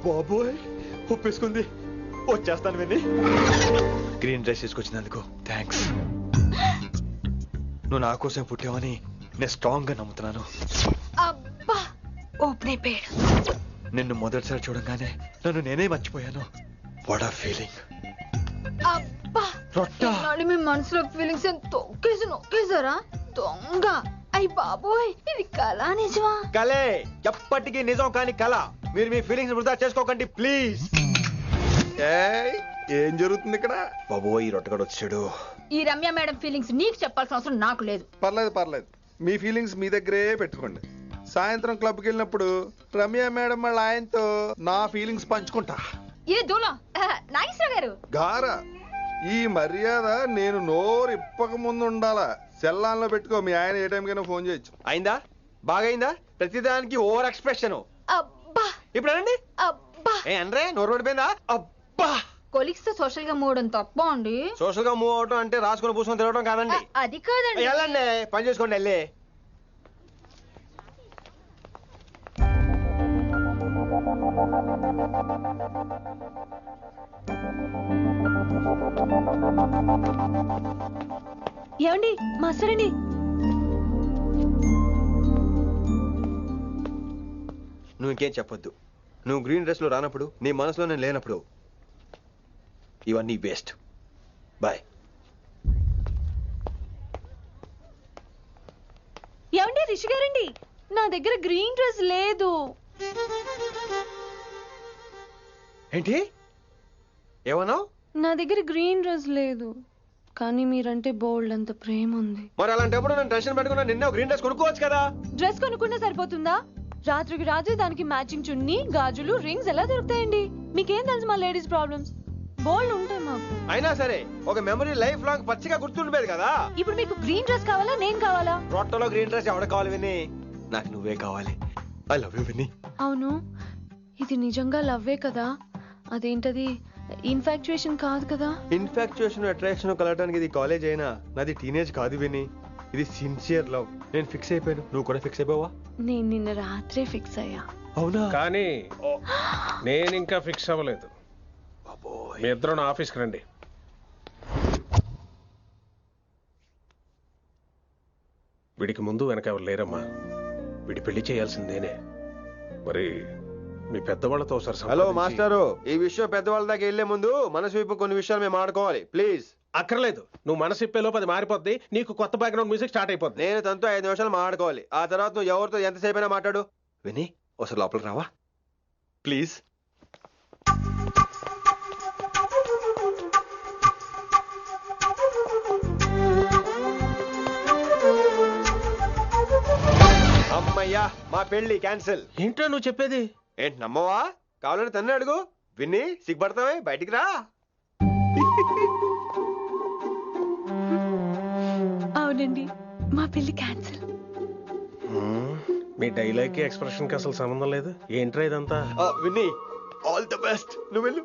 బాబోయ్ ఒప్పేసుకుంది. వచ్చేస్తాను విని. గ్రీన్ డ్రెస్ తీసుకొచ్చినందుకు థ్యాంక్స్. నువ్వు నా కోసం పుట్టావని నేను స్ట్రాంగ్ గా నమ్ముతున్నాను. అబ్బా ఓపెన్ అయిపోయాడు. నిన్ను మొదటిసారి చూడంగానే నన్ను నేనే మర్చిపోయాను. వాట్ ఆ ఫీలింగ్. అబ్బా రొట్టా మీ మనసులో ఫీలింగ్స్ తొక్కేసి నొక్కేసారా దొంగ. అయ్యి బాబోయ్ ఇది కళ నిజమా? కలే, ఎప్పటికీ నిజం కాని కళ. మీరు మీ ఫీలింగ్స్ వృధా చేసుకోకండి ప్లీజ్. ఏం జరుగుతుంది ఇక్కడ? బాబోయ్ ఈ రొట్టగడు వచ్చాడు. ఈ రమ్య మేడం ఫీలింగ్స్ నీకు చెప్పాల్సిన అవసరం నాకు లేదు. పర్లేదు మీ ఫీలింగ్స్ మీ దగ్గరే పెట్టుకోండి. సాయంత్రం క్లబ్కి వెళ్ళినప్పుడు రమ్య మేడం వాళ్ళ ఆయనతో నా ఫీలింగ్స్ పంచుకుంటా. ఏ దూలా నాగేశ్వర గారు గారా ఈ మర్యాద నేను నోరు ఇప్పక ముందు ఉండాలా. సెల్లాన్లో పెట్టుకో. మీ ఆయన ఏ టైం కైనా ఫోన్ చేయొచ్చు. అయిందా? బాగైందా? ప్రతిదానికి ఓవర్ ఎక్స్ప్రెషన్. అబ్బా ఇప్పుడు అనండి. అబ్బా ఏ అనరే నోరు పడిపోయిందా? అబ్బా కొలిక్స్ తో సోషల్ గా మూవ్ తప్ప అండి. సోషల్ గా మూవ్ అవటం అంటే రాసుకొని పూసుకొని తిరగడం కాదండి. అది కాదండి. వెళ్ళండి పని చేసుకోండి వెళ్ళి. ఏమండి మాస్టర్ అండి. నువ్వు ఇంకేం చెప్పొద్దు. నువ్వు గ్రీన్ డ్రెస్ లో రానప్పుడు నీ మనసులో నేను లేనప్పుడు ఇవన్నీ వేస్ట్. బాయ్. ఏమండి రిషి గారండి నా దగ్గర గ్రీన్ డ్రెస్ లేదు. ఏంటి ఏమన్నావు? నా దగ్గర గ్రీన్ డ్రెస్ లేదు, కానీ మీరంటే బోల్డ్ అంత ప్రేమ ఉంది. మరి అలాంటప్పుడు నేను టెన్షన్ పెట్టుకున్నా నిన్నే గ్రీన్ డ్రెస్ కొనుక్కోవచ్చు కదా. డ్రెస్ కొనుక్కుంటే సరిపోతుందా? రాత్రికి రాత్రి దానికి మ్యాచింగ్ చున్నీ, గాజులు, రింగ్స్ ఎలా దొరుకుతాయండి? మీకేం తెలుసు మా లేడీస్ ప్రాబ్లమ్స్? బోల్డ్ ఉంటాయి మాకు. అయినా సరే ఒక మెమరీ లైఫ్ లాంగ్ పచ్చిగా గుర్తుండిపోయేది కదా. ఇప్పుడు మీకు గ్రీన్ డ్రెస్ కావాలా, నేను కావాలా? రొట్టలో గ్రీన్ డ్రెస్ ఎవడ కావాలి విని? నాకు నువ్వే కావాలి. ఐ లవ్ యూ విని. అవును, ఇది నిజంగా లవ్వే కదా? అదేంటది ఇన్ఫాక్చుయేషన్ కాదు కదా? ఇన్ఫాక్చుయేషన్ అట్రాక్షన్ కలగడానికి ఇది కాలేజ్ అయినా నాది టీనేజ్ కాదు విని. ఇది సిన్సియర్ లవ్. నేను ఫిక్స్ అయిపోయాను. నువ్వు కూడా ఫిక్స్ అయిపోవా? నేను నిన్న రాత్రే ఫిక్స్ అయ్యా. అవునా? కానీ నేను ఇంకా ఫిక్స్ అవ్వలేదు. మీ ఇద్దరు నా ఆఫీస్కి రండి. వీడికి ముందు వెనక ఎవరు లేరమ్మా. వీడి పెళ్లి చేయాల్సిందేనే. మరి మీ పెద్దవాళ్ళతో ఒకసారి హలో మాస్టారు, ఈ విషయం పెద్దవాళ్ళ దాకా వెళ్లే ముందు మనసు వైపు కొన్ని విషయాలు మేము ఆడుకోవాలి ప్లీజ్. అక్కర్లేదు, నువ్వు మనసు ఇప్పేలోపు అది మారిపోద్ది. నీకు కొత్త బ్యాక్గ్రౌండ్ మ్యూజిక్ స్టార్ట్ అయిపోద్ది. నేను తనతో 5 నిమిషాలు మాట్లాడుకోవాలి. ఆ తర్వాత నువ్వు ఎవరితో ఎంతసేపు అయినా మాట్లాడు. విని ఒకసారి లోపలికి రావా ప్లీజ్? అమ్మయ్యా మా పెళ్లి క్యాన్సిల్. ఏంటో నువ్వు చెప్పేది? ఏంటి నమ్మవా? కావాలని తన్నే అడుగు. విన్ని సిగ్గుపడతావే, బయటికి రా. అవునండి, మా పెళ్లి క్యాన్సిల్. మీ డైలాగ్ కి ఎక్స్ప్రెషన్ కి అసలు సంబంధం లేదు. ఏంట్రా ఇదంతా? విన్ని ఆల్ ది బెస్ట్. నువ్వు వెళ్ళు.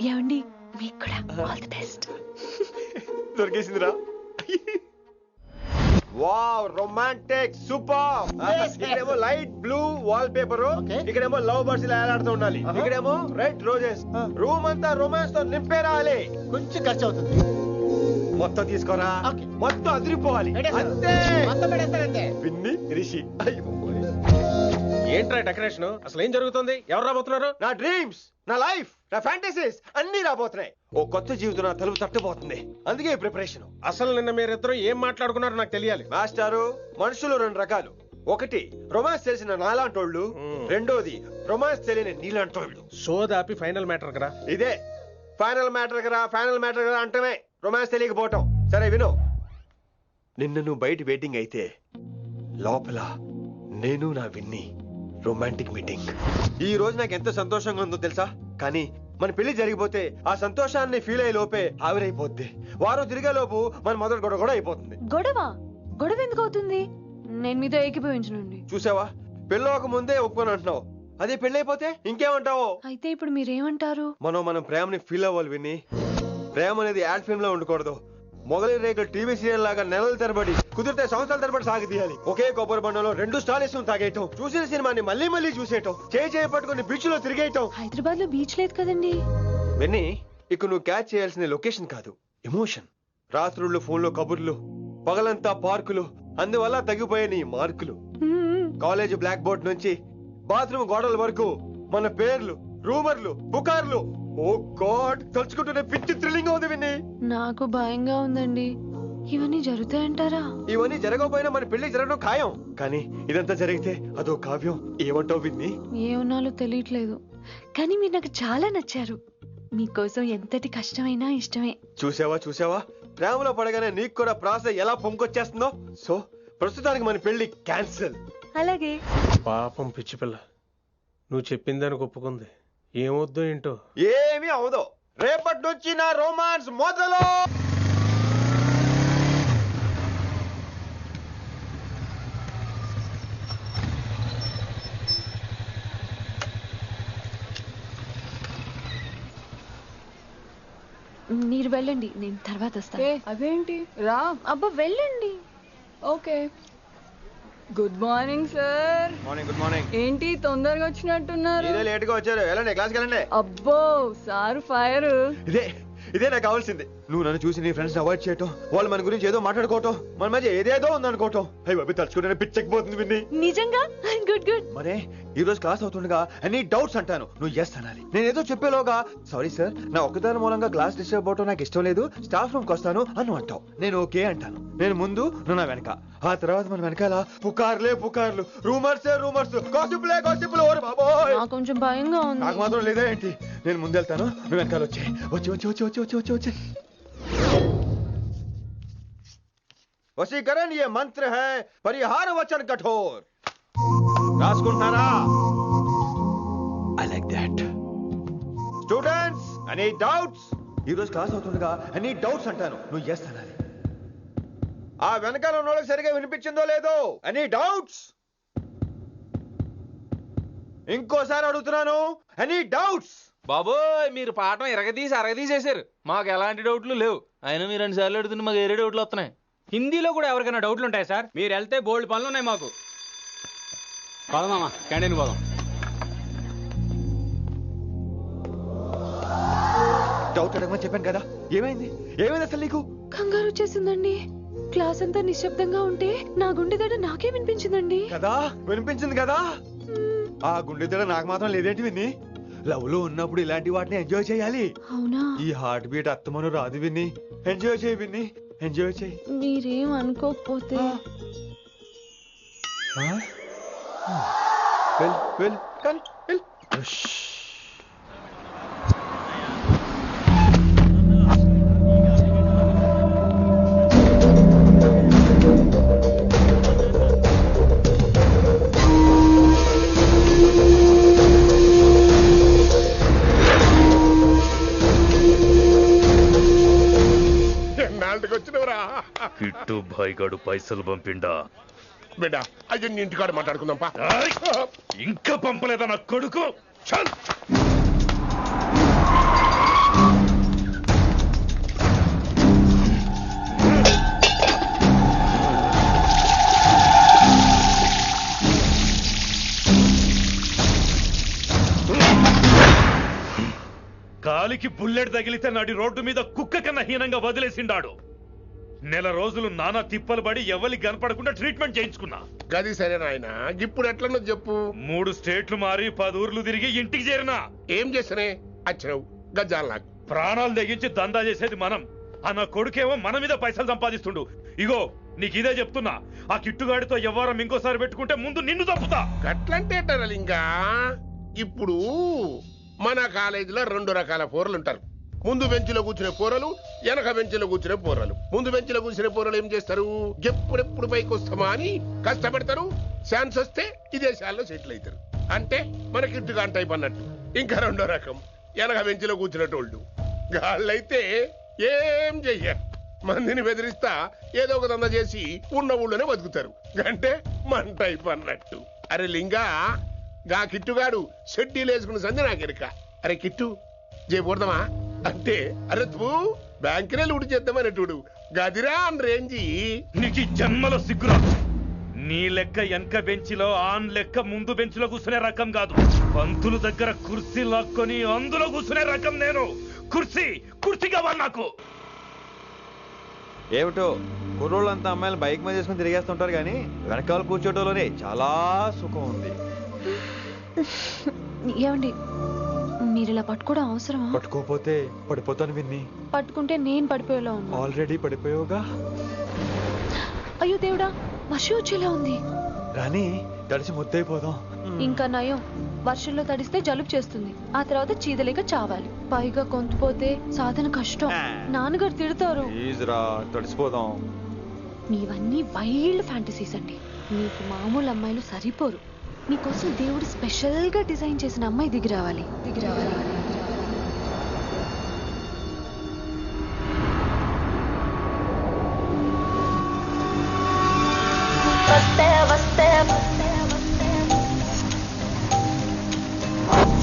ఏమండి మీకు కూడా ఆల్ ది బెస్ట్. దొరికేసిందిరా. Wow romantic super. ఇక్కడేమో లైట్ బ్లూ వాల్ పేపర్, ఇక్కడేమో లవ్ బర్డ్స్ ఇలా ఏలాడుతూ ఉండాలి, ఇక్కడేమో రెడ్ రోజెస్. రూమ్ అంతా రొమాన్స్ తో నింపే రావాలి. కొంచెం ఖర్చు అవుతుంది. మొత్తం తీసుకోరా. మొత్తం అదిరిపోవాలి అంతే. పిన్ని రిషి. ఏంట్రా డెకరేషన్? అసలు ఏం జరుగుతుంది? ఎవరు రాబోతున్నారు? నా డ్రీమ్స్, నా లైఫ్, నా ఫ్యాంటసీస్ అన్ని రాబోతున్నాయి. ఓ కొత్త జీవితం నా తలుపు తట్టబోతుంది. అందుకే ప్రిపరేషన్. అసలు నిన్న మీరిద్దరు ఏం మాట్లాడుకున్నారో నాకు తెలియాలి. మాస్టారు, మనుషులు 2 రకాలు. ఒకటి రొమాన్స్ తెలిసిన నాలాంటోళ్ళు, రెండోది రొమాన్స్ తెలియని నీలాంటోళ్ళు. సోదాపి ఫైనల్ మ్యాటర్ కదా ఇదే. ఫైనల్ మ్యాటర్ కదా, ఫైనల్ మ్యాటర్ కదా అంటమే రొమాన్స్ తెలియకపోవటం. సరే విను, నిన్న నువ్వు బయట వెయిటింగ్ అయితే లోపల నేను నా విన్ని రొమాంటిక్ మీటింగ్. ఈ రోజు నాకు ఎంత సంతోషంగా ఉందో తెలుసా? కానీ మన పెళ్లి జరిగిపోతే ఆ సంతోషాన్ని ఫీల్ అయ్యే లోపే ఆవిరైపోద్ది. వారం తిరిగే లోపు మన మొదటి గొడవ కూడా అయిపోతుంది. గొడవ ఎందుకు అవుతుంది? నేను మీతో ఏకీభవించనండి. చూసావా, పెళ్ళవక ముందే ఒప్పుకొని అంటున్నావు. అదే పెళ్లి అయిపోతే ఇంకేమంటావు? అయితే ఇప్పుడు మీరేమంటారు? మనం ప్రేమని ఫీల్ అవ్వాలి విని. ప్రేమ అనేది యాడ్ ఫిల్మ్ లో ఉండకూడదు, మొగలి రేకులు టీవీ సీరియల్ లాగా నెలల తరబడి కుదిరితే సంవత్సరాల తరబడి సాగి తీయాలి. ఒకే కొబ్బరి బండంలో 2 స్టాలిస్ తాగేయటం, చూసిన సినిమాని మళ్ళీ మళ్ళీ చూసేయటం, చేయి పట్టుకుని బీచ్ లో తిరిగేయటం. హైదరాబాద్ లో బీచ్ లేదు కదండి. విన్నీ, ఇక నువ్వు క్యాచ్ చేయాల్సిన లొకేషన్ కాదు, ఎమోషన్. రాత్రుళ్ళు ఫోన్లో కబుర్లు, పగలంతా పార్కులు, అందువల్ల తగ్గిపోయే నీ మార్కులు. కాలేజ్ బ్లాక్ బోర్డ్ నుంచి బాత్రూమ్ గోడల వరకు మన పేర్లు, రూమర్లు, పుకార్లు. ఓ గాడ్, తలుచుకుంటూనే పిచ్చి థ్రిల్లింగ్ ఉంది విన్నీ. నాకు భయంగా ఉందండి. ఇవన్నీ జరుగుతాయంటారా? ఇవన్నీ జరగకపోయినా మన పెళ్లి జరగడం ఖాయం. కానీ ఇదంతా జరిగితే అదో కావ్యం. ఏమంటావు విన్నీ? ఏమన్నాలో తెలియట్లేదు, కానీ మీరు నాకు చాలా నచ్చారు. మీకోసం ఎంతటి కష్టమైనా ఇష్టమే. చూసావా, ప్రేమలో పడగానే నీకు కూడా ప్రాస ఎలా పొంకొచ్చేస్తుందో. సో ప్రస్తుతానికి మన పెళ్లి క్యాన్సిల్. అలాగే. పాపం పిచ్చి పిల్ల, నువ్వు చెప్పిందానికి ఒప్పుకుంది. ఏమొద్దు ఏంటో. ఏమీ అవదో. రేపటి నుంచి నా రొమాన్స్ మొదలు. మీరు వెళ్ళండి, నేను తర్వాత వస్తాను. అదేంటి రా. అబ్బా వెళ్ళండి. Okay. Good morning sir. Morning. Good morning. ఏంటి తొందరగా వచ్చినట్టున్నారు? ఇదే లేట్ గా వచ్చారు. వెళ్ళండి, క్లాస్కి వెళ్ళండి. అబ్బో సార్ ఫైర్. ఇదే నాకు కావాల్సింది. నువ్వు నన్ను చూసి నీ ఫ్రెండ్స్ అవాయిడ్ చేయటం, వాళ్ళు మన గురించి ఏదో మాట్లాడుకోవటం, మన మధ్య ఏదేదో ఉందనుకోవటం. అయ్యి బాబు, తలుచుకుంటే పిచ్చెక్కిపోతుంది విన్ని. నిజంగా? Good good. మరే ఈ రోజు క్లాస్ అవుతుండగా ఎనీ డౌట్స్ అంటాను, నువ్వు ఎస్ అనాలి. నేను ఏదో చెప్పేలోగా సారీ సార్, నా ఒక్కదాని మూలంగా క్లాస్ డిస్టర్బ్ అవటం నాకు ఇష్టం లేదు, స్టాఫ్ రూమ్ కి వస్తాను అని అంటావు. నేను ఓకే అంటాను. నేను ముందు, నువ్వు నా వెనక. ఆ తర్వాత మన వెనకాల పుకార్లు, రూమర్స్, గాసిప్లే. ఓరు బాబోయ్, నాకు కొంచెం భయంగా ఉంది. నాకు మాత్రం లేదా ఏంటి? నేను ముందెళ్తాను, నువ్వు వెనకాల వచ్చే. వశీకరణ ये मंत्र है, परिहार वचन कठोर. రాసుకుంటారా? I like that. Students, any doubts? ఈ రోజు క్లాస్ అవుతుండగా ఎనీ డౌట్స్ అంటాను, నువ్వు ఎస్ అనాలి. ఆ వెనకాల ఉన్న వాళ్ళకి సరిగా వినిపించిందో లేదో? Any doubts? ఇంకోసారి అడుగుతున్నాను, ఎనీ డౌట్స్? బాబోయ్, మీరు పాఠం అరగదీసేశారు. మాకు ఎలాంటి డౌట్లు లేవు. అయినా మీరు 2 సార్లు అడుగుతుంటే మాకు ఏరే డౌట్లు వస్తున్నాయి. హిందీలో కూడా ఎవరికైనా డౌట్లు ఉంటాయి సార్? మీరు వెళ్తే బోల్డ్ పనులు ఉన్నాయి మాకు. పోదామా, క్యాంటీన్ పోదాం. డౌట్ అడగమని చెప్పాను కదా, ఏమైంది అసలు నీకు? కంగారు వచ్చేసిందండి. క్లాస్ అంతా నిశ్శబ్దంగా ఉంటే నా గుండె దడ నాకే వినిపించిందండి. కదా, వినిపించింది కదా. ఆ గుండె దడ నాకు మాత్రం లేదేంటి విన్ని? లవ్ లో ఉన్నప్పుడు ఇలాంటి వాటిని ఎంజాయ్ చేయాలి. అవునా? ఈ హార్ట్ బీట్ అత్తమను రాదు విన్ని. ఎంజాయ్ చేయి విన్ని, ఎంజాయ్ చేయి. మీరేం అనుకోకపోతే. వెల్ కానీ వెల్. కిట్టు భాయ్ గాడు పైసలు పంపిండా? బిడ్డ అయ్యో, ఇంటికాడ మాట్లాడుకుందాంపా. ఇంకా పంపలేదా నా కొడుకు? చల్. కాలికి బుల్లెట్ తగిలితే నాటి రోడ్డు మీద కుక్క కన్నా హీనంగా వదిలేసిండాడు. నెల రోజులు నానా తిప్పలు పడి ఎవరికి కనపడకుండా ట్రీట్మెంట్ చేయించుకున్నా. గది సరే నాయన, ఇప్పుడు ఎట్లనో చెప్పు. 3 స్టేట్లు మారి 10 ఊర్లు తిరిగి ఇంటికి చేరినా. ఏం చేసినే వచ్చినావు? గజ్జాలు నాకు ప్రాణాలు తెగించి దందా చేసేది మనం. ఆ నా కొడుకేమో మన మీద పైసలు సంపాదిస్తుండు. ఇగో నీకు ఇదే చెప్తున్నా, ఆ కిట్టుగాడితో ఎవరం ఇంకోసారి పెట్టుకుంటే ముందు నిన్ను తప్పుతా. గట్లంటే ఇంకా ఇప్పుడు మన కాలేజీలో 2 రకాల పోరలు ఉంటారు. ముందు బెంచ్లో కూర్చునే పోరలు, వెనక బెంచ్లో కూర్చునే పోరలు. ముందు బెంచ్లో కూర్చునే పోరలు ఏం చేస్తారు? ఎప్పుడెప్పుడు పైకి వస్తామా అని కష్టపడతారు. ఛాన్స్ వస్తే విదేశాల్లో సెటిల్ అవుతారు. అంటే మన కిట్టుగా టైప్ అన్నట్టు. ఇంకా 2వ రకం వెనక బెంచ్లో కూర్చునేటోళ్ళు. వాళ్ళైతే ఏం చెయ్యరు, మందిని బెదిరిస్తా ఏదో ఒక దంద చేసి ఉన్న ఊళ్ళోనే బతుకుతారు. అంటే మన టైప్ అన్నట్టు. అరే లింగా, గా కిట్టుగాడు షెడ్డీలు వేసుకున్న సంది నాకెరక. అరే కిట్టు జైపోడదామా అంటే, అరే తూ బ్యాంకునే లూటి చేద్దామనేటోడు గదిరా అని రేంజి. నీకు ఈ జన్మలో సిగ్గురా. నీ లెక్క వెనక బెంచిలో ఆన్ లెక్క ముందు బెంచ్లో కూర్చునే రకం కాదు. పంతులు దగ్గర కుర్చీ లాక్కొని అందులో కూర్చునే రకం నేను. కుర్చీ కావాలి నాకు. ఏమిటో కుర్రోళ్ళంతా అమ్మాయిలు బైక్ మీద చేసుకుని తిరిగేస్తుంటారు కానీ వెనకాల కూర్చోటంలోనే చాలా సుఖం ఉంది. ఏమండి మీరు ఇలా పట్టుకోవడం అవసరమా? పట్టుకోపోతే పడిపోతాను విన్ని. పట్టుకుంటే నేను పడిపోయేలా ఉన్నా. ఆల్రెడీ పడిపోయావుగా. అయ్యో దేవుడా, వర్షం వచ్చేలా ఉంది. రాని తడిసి ముద్దైపోదాం. ఇంకా నయం, వర్షంలో తడిస్తే జలుబు చేస్తుంది, ఆ తర్వాత చీదలేక చావాలి. పైగా కొంతపోతే సాధన కష్టం, నాన్నగారు తిడతారు. ప్లీజ్ రా, తడిసిపోదాం. మీవన్నీ వైల్డ్ ఫ్యాంటసీస్ అండి. మీకు మామూలు అమ్మాయిలు సరిపోరు. మీకోసం దేవుడు స్పెషల్ గా డిజైన్ చేసిన అమ్మాయి దిగి రావాలి.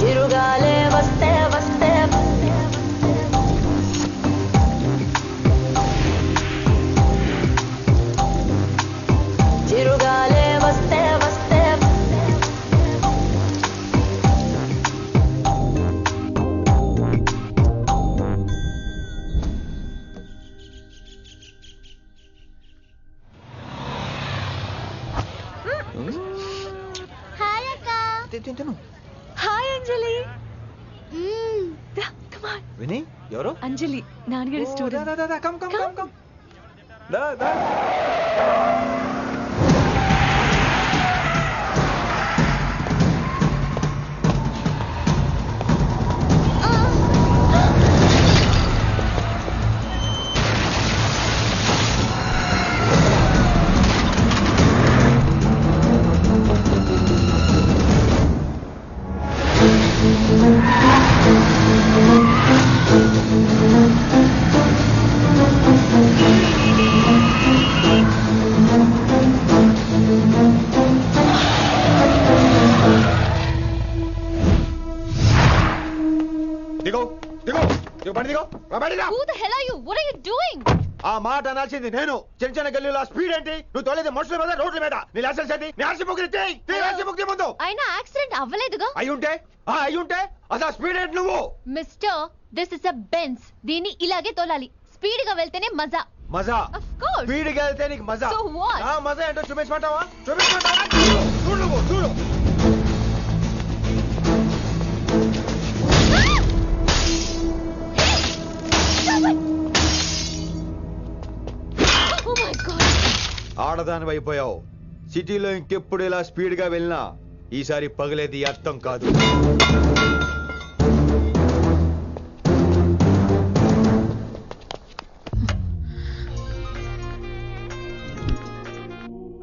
చిరుగాలే వస్తే చిరుగాలే వస్తే హాయ్ అక్క. హాయ్ అంజలి. విని ఎవరు? అంజలి, నాన్నగారి స్టూడెంట్. ఆ మాట అనాల్సింది నేను. చిన్న చిన్న గల్లీలో స్పీడ్ ఏంటి? నువ్వు తోలేది మనుషుల మీద, రోడ్ల మీద. నీ లైసెన్స్ ఏంటి? నీ ఆర్సీ బుక్ ముందు. అయినా యాక్సిడెంట్ అవ్వలేదుగా. అయ్యుంటే అసలు స్పీడ్ ఏంటి నువ్వు? Mister, this is a Benz. దీన్ని ఇలాగే తోలాలి. స్పీడ్ గా వెళ్తేనే మజా. మజా? Of course. స్పీడ్ గా వెళ్తే నీకు మజా? So what? ఆ మజా ఏంటో చూపించమంటావా? చూడు. Oh my God. ఆడదాని అయిపోయావు. సిటీలో ఇంకెప్పుడు ఇలా స్పీడ్ గా వెళ్ళినా ఈసారి పగిలేది అర్థం కాదు.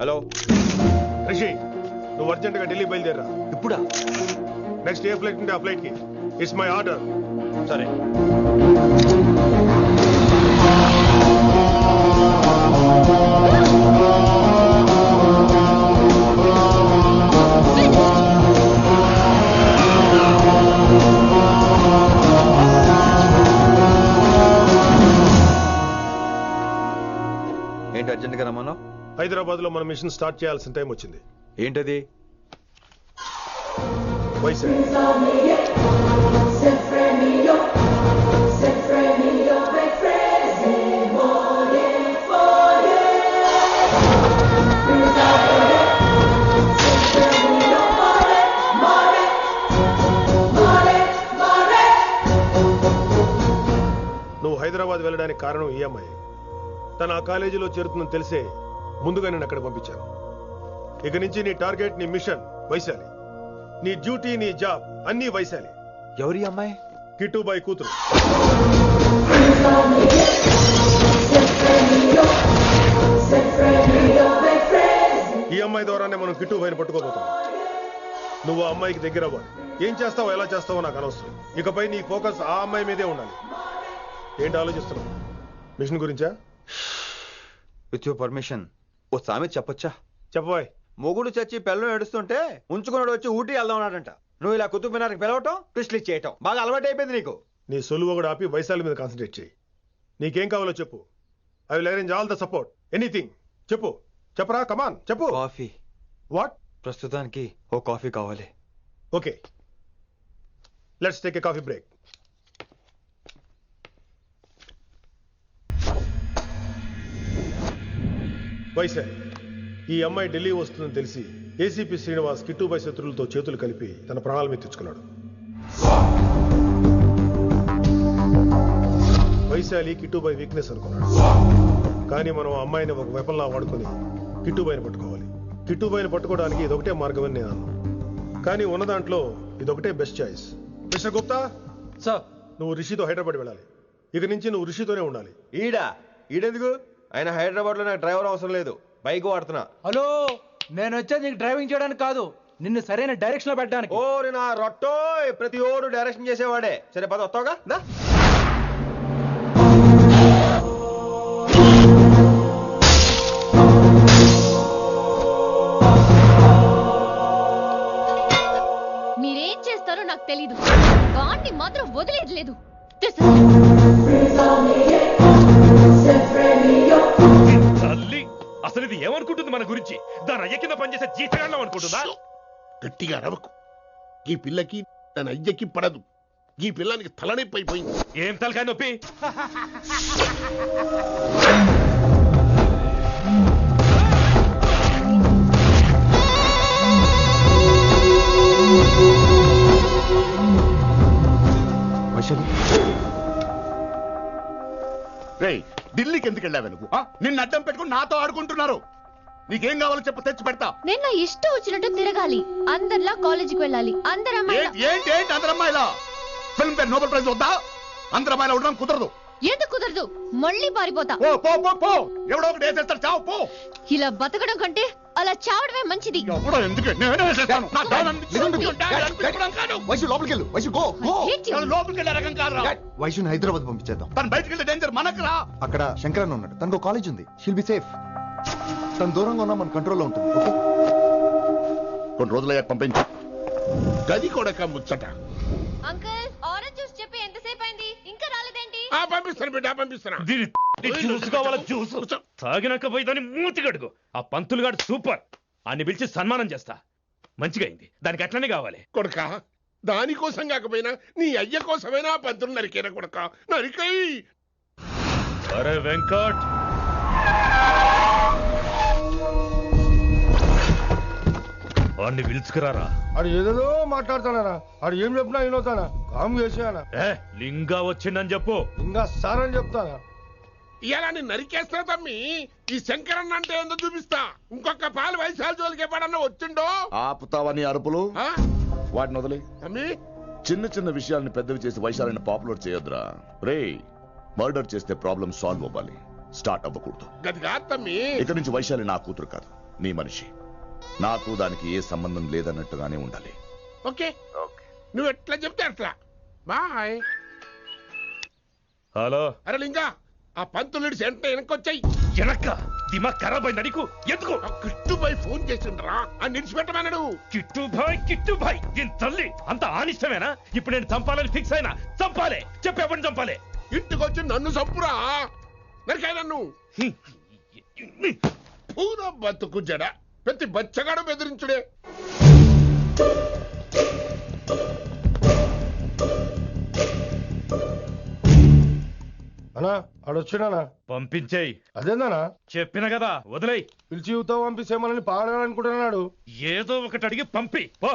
హలో రిషి, నువ్వు అర్జెంట్ గా ఢిల్లీ బయలుదేరా. ఇప్పుడా? నెక్స్ట్ ఏ ఫ్లైట్ ఉంటే ఆ ఫ్లైట్ కి. It's my order. సరే. ఏంటి అర్జెంట్ గా రమ్మన్నావు? హైదరాబాద్ లో మన మిషన్ స్టార్ట్ చేయాల్సిన టైం వచ్చింది. ఏంటది? వైజాగ్. నువ్వు హైదరాబాద్ వెళ్ళడానికి కారణం ఈ అమ్మాయి. తను ఆ కాలేజీలో చేరుతుందని తెలిసే ముందుగా నేను అక్కడ పంపించాను. ఇక నుంచి నీ టార్గెట్, నీ మిషన్ వైశాలి. నీ డ్యూటీ, నీ జాబ్ అన్నీ వైశాలి. ఎవరి అమ్మాయి? కిట్టుబాయి కూతురు. ఈ అమ్మాయి ద్వారానే మనం కిట్టుబాయిని పట్టుకోబోతున్నాం. నువ్వు ఆ అమ్మాయికి దగ్గర అవ్వాలి. ఏం చేస్తావో ఎలా చేస్తావో నాకు అనవసరం. ఇకపై నీ ఫోకస్ ఆ అమ్మాయి మీదే ఉండాలి. ఏంటి ఆలోచిస్తున్నావు? మిషన్ గురించా? విత్ యువర్ పర్మిషన్ ఓ సామెత చెప్పొచ్చా? చెప్పబాయ్. మొగుడు చచ్చి పిల్లలు ఏడుస్తుంటే ఉంచుకున్నాడు వచ్చి ఊటీ వెళ్దామన్నాడంట. నువ్వు ఇలా కుతుబ్ మినార్కి పిలవటం, ట్విస్ట్లు చేయటం బాగా అలవాటు అయిపోయింది నీకు. నీ సొలువు కూడా ఆపి వైశాలి మీద కాన్సన్ట్రేట్ చేయి. నీకేం కావాలో చెప్పు, I will arrange all the support anything. చెప్పు చెప్పరా, కమాన్ చెప్పు. కాఫీ. వాట్? ప్రస్తుతానికి ఓ కాఫీ కావాలి. Okay, let's take a coffee break. Vaishali, ఈ అమ్మాయి ఢిల్లీ వస్తుందని తెలిసి ఏసీపీ శ్రీనివాస్ కిట్టుబాయ్ శత్రులతో చేతులు కలిపి తన ప్రాణాల మీద తెచ్చుకున్నాడు. వైశాలి కిట్టుబాయ్ వీక్నెస్ అనుకున్నాడు. కానీ మనం ఆ అమ్మాయిని ఒక వెపన్లా వాడుకొని కిట్టుబాయిని పట్టుకోవాలి. కిట్టుబాయిని పట్టుకోవడానికి ఇదొకటే మార్గం అని నేను అన్నాను. కానీ ఉన్న దాంట్లో ఇదొకటే best choice. Mister Gupta sir, నువ్వు రిషితో హైదరాబాద్ వెళ్ళాలి. ఇక నుంచి నువ్వు రిషితోనే ఉండాలి. ఈడెందుకు? ఆయన హైదరాబాద్ లో నాకు డ్రైవర్ అవసరం లేదు, బైక్ వాడుతున్నా. హలో, నేను వచ్చేది నీకు డ్రైవింగ్ చేయడానికి కాదు, నిన్ను సరైన డైరెక్షన్ లో పెట్టడానికి. ఓ నా రొట్టో, ప్రతి ఓడు డైరెక్షన్ చేసేవాడే. సరే పద, వస్తావుగా? మీరేం చేస్తారో నాకు తెలీదు, వాడిని మాత్రం వదిలేదు లేదు. తల్లి, అసలు ఇది ఏమనుకుంటుంది మన గురించి? దాని అయ్య కింద పనిచేసే జీతగాళ్ళం అనుకుంటుందా? గట్టిగా అరవకు. ఈ పిల్లకి తన అయ్యకి పడదు. ఈ పిల్లానికి తలనొప్పి అయిపోయింది. ఏం తలకాయ నొప్పి? రేయ్, ఢిల్లీకి ఎందుకు వెళ్ళావు నువ్వు? నిన్ను అడ్డం పెట్టుకుని నాతో ఆడుకుంటున్నారు. నీకేం కావాలో చెప్పు, తెచ్చి పెడతా. నేను నా ఇష్టం వచ్చినట్టు తిరగాలి, అందరిలా కాలేజీకి వెళ్ళాలి. ఏంటి అందరు అమ్మాయిలా? ఫిల్మ్ ఫేర్ నోబెల్ ప్రైజ్ వద్దా? అందరు అమ్మాయిలా ఉండడం కుదరదు. ఎందుకు కుదరదు? మళ్ళీ పారిపోతా. పో, ఎవడో ఒకటి వేసేస్తాడు, చావు పో. ఇలా బతకడం కంటే అలా చావడమే మంచిది. వైశుని హైదరాబాద్ పంపించేద్దాం. తను బయటికి వెళ్తే డేంజర్ మనకు రా. అక్కడ శంకరన్ ఉన్నాడు, తనకు కాలేజ్ ఉంది, షీల్ బి సేఫ్. తను దూరంగా ఉన్నా మన కంట్రోల్లో ఉంటుంది. ఓకే, కొన్ని రోజులయ్యాక పంపించు. గది కూడా ముచ్చట. అంకుల్, ఆరెంజ్ జ్యూస్ చెప్పి ఎంతసేపు అయింది, ఇంకా రాలేదేంటి? పంపిస్తాను బిడ్డ, పంపిస్తాను. జ్యూస్ కావాలా? జ్యూస్ తాగినాక పోయి దాన్ని మూతి గడుగు. ఆ పంతులు గాడు సూపర్, అన్ని పిలిచి సన్మానం చేస్తా. మంచిగా అయింది, దానికి అట్లనే కావాలి. కొడుక, దానికోసం కాకపోయినా నీ అయ్య కోసమైనా పంతులు నరికేనా కొడుక, నరికై. అరే వెంకట్, వాడిని పిలుచుకురారా. ఆడు ఏదేదో మాట్లాడతానా, ఆడు ఏం చెప్పినా వినవుతానా? కామ్ చేసేయానా? లింగా వచ్చిందని చెప్పు. ఇంకా సార్ అని చెప్తానా? ఇలా నేను నరికేస్తా తమ్మి. ఈ శంకరన్న అంటే ఏందో చూపిస్తా. ఇంకొక పాలు వయసాల జోలికి ఎప్పుడన్నా వచ్చిండో ఆపుతావని అరుపులు. వాటిని వదిలే తమ్మి. చిన్న చిన్న విషయాల్ని పెద్దవి చేసి వైశాలిని పాపులర్ చేయొద్దురా. రే, మర్డర్ చేస్తే ప్రాబ్లం సాల్వ్ అవ్వాలి, స్టార్ట్ అవ్వకూడదు. గది కాదు తమ్మి. ఇక నుంచి వైశాలి నా కూతురు కాదు, నీ మనిషి. నాకు దానికి ఏ సంబంధం లేదన్నట్టుగానే ఉండాలి. ఓకే, నువ్వు ఎట్లా చెప్తే అట్లా. బాయ్. హలో. అరే లింగా, ఆ పంతులుడి సెంట వెనకొచ్చాయి. వెనక్క దిమాగ్ ఖరాబ్ అయింది నీకు? ఎందుకు? కిట్టుబాయ్ ఫోన్ చేసిండ్రా, అని నిడిచిపెట్టమన్నాడు. కిట్టుబాయ్ దీని తల్లి అంత ఆనిష్టమేనా? ఇప్పుడు నేను చంపాలని ఫిక్స్ అయినా. చంపాలే, చెప్పేపని చంపాలే. ఇంటికొచ్చి నన్ను చంపురా, నరికాయ నన్ను. పూరా బతుకు జడ, ప్రతి బచ్చగాడు బెదిరించుడే. అన్నా ఆడొచ్చినానా? పంపించేయి. అదేందనా? చెప్పిన కదా, వదిలేయి. పిలిచి యువత పంపిసేమని పాడాలనుకుంటున్నాడు. ఏదో ఒకటి అడిగి పంపి పో.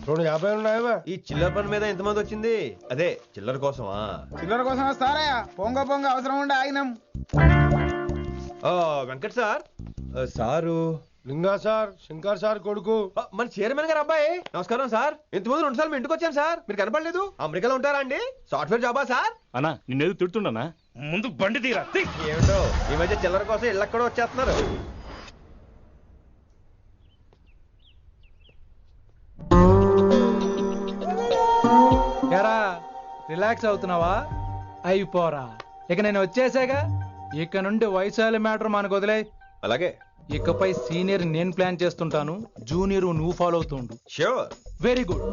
250 ఉన్నాయా? ఈ చిల్లర పని మీద ఎంతమంది వచ్చింది? అదే చిల్లర కోసమా? చిల్లర కోసం వస్తారా? పొంగ అవసరం ఉండే ఆగినాం. వెంకట్ సార్, సారు లింగా సార్, శంకర్ సార్ కొడుకు, మన చైర్మన్ గారు అబ్బాయి. నమస్కారం సార్. ఇంతకుముందు 2 సార్లు మీ ఇంటికి వచ్చాను సార్, మీరు కనపడలేదు. అమెరికాలో ఉంటారా అండి? సాఫ్ట్వేర్ జాబా సార్? అన్నా, నిన్నేది తిడుతుండనా? ముందు బండి తీరా. ఏమిటో ఈ మధ్య చిల్లర కోసం ఇళ్ళక్కడ వచ్చేస్తున్నారు. రిలాక్స్ అవుతున్నావా? అయిపోరా, ఇక నేను వచ్చేసాగా. ఇక నుండి వైశాలి మ్యాటర్ మనకు వదిలే. అలాగే. ఇకపై సీనియర్ నేను ప్లాన్ చేస్తుంటాను, జూనియర్ నువ్వు ఫాలో అవుతుండు. ష్యూర్. Very good.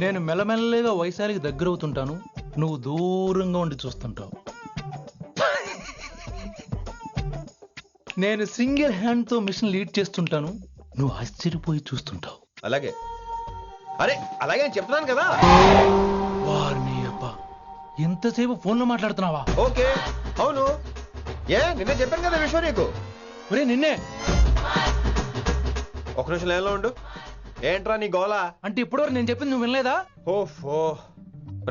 నేను మెల్లమెల్లగా వైశాలికి దగ్గర అవుతుంటాను, నువ్వు దూరంగా ఉండి చూస్తుంటావు. నేను సింగిల్ హ్యాండ్ తో మిషన్ లీడ్ చేస్తుంటాను, నువ్వు ఆశ్చర్యపోయి చూస్తుంటావు. అలాగే అరే అలాగే అని చెప్తున్నాను కదా. వారిని అబ్బా, ఎంతసేపు ఫోన్లో మాట్లాడుతున్నావా? ఓకే అవును, నిన్నే చెప్పాను కదా విశ్వ నీకు. ఒరే నిన్నే. ఒక నిమిషం లైన్లో ఉండు. ఏంట్రా నీ గోలా? అంటే ఇప్పటివరకు నేను చెప్పింది నువ్వు వినలేదా? ఓఫో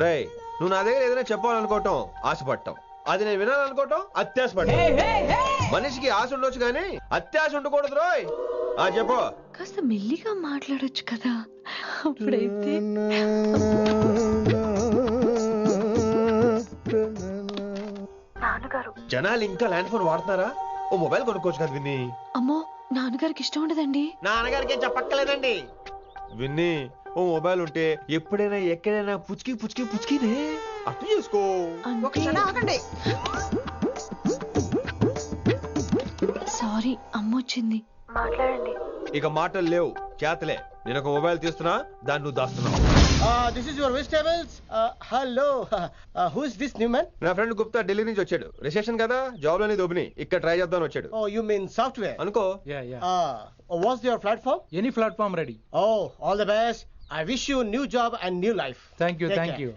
రేయ్, నువ్వు నా దగ్గర ఏదైనా చెప్పాలనుకోవటం ఆశపడటం, అది నేను వినాలనుకోవటం అత్యాశపడటం. మనిషికి ఆశ ఉండొచ్చు కానీ అత్యాశ ఉండకూడదు రోయ్. చెప్పు. కాస్త మెల్లిగా మాట్లాడొచ్చు కదా, అప్పుడైతే. నాన్నగారు, జనాలు ఇంకా ల్యాండ్ ఫోన్ వాడుతున్నారా? ఓ మొబైల్ కొనుక్కోవచ్చు కదా విన్ని. అమ్మో, నాన్నగారికి ఇష్టం ఉండదండి. నాన్నగారికి ఏం చెప్పక్కర్లేదండి. విన్ని, ఓ మొబైల్ ఉంటే ఎప్పుడైనా ఎక్కడైనా పుచ్చుకి పుచ్చుకి పుచ్చుకినే అర్థం చేసుకో. సారీ, అమ్మ వచ్చింది. మాట్లాడండి. ఇక మాటలు లేవు, చేతలే. నేను ఒక మొబైల్ తీస్తున్నా, దాన్ని నువ్వు దాస్తున్నావు. This is your vegetables. Hello, who is this new man? నా ఫ్రెండ్ గుప్తా ఢిల్లీ నుంచి వచ్చాడు. రిసెప్షన్ కదా, జాబ్ లోని దొబ్బిని ఇక్కడ ట్రై చేద్దాం వచ్చాడు. Oh, you mean software? అనుకో. What's your platform? Any platform ready. Oh, all the best. I wish you a new job and new life. Thank you, thank you.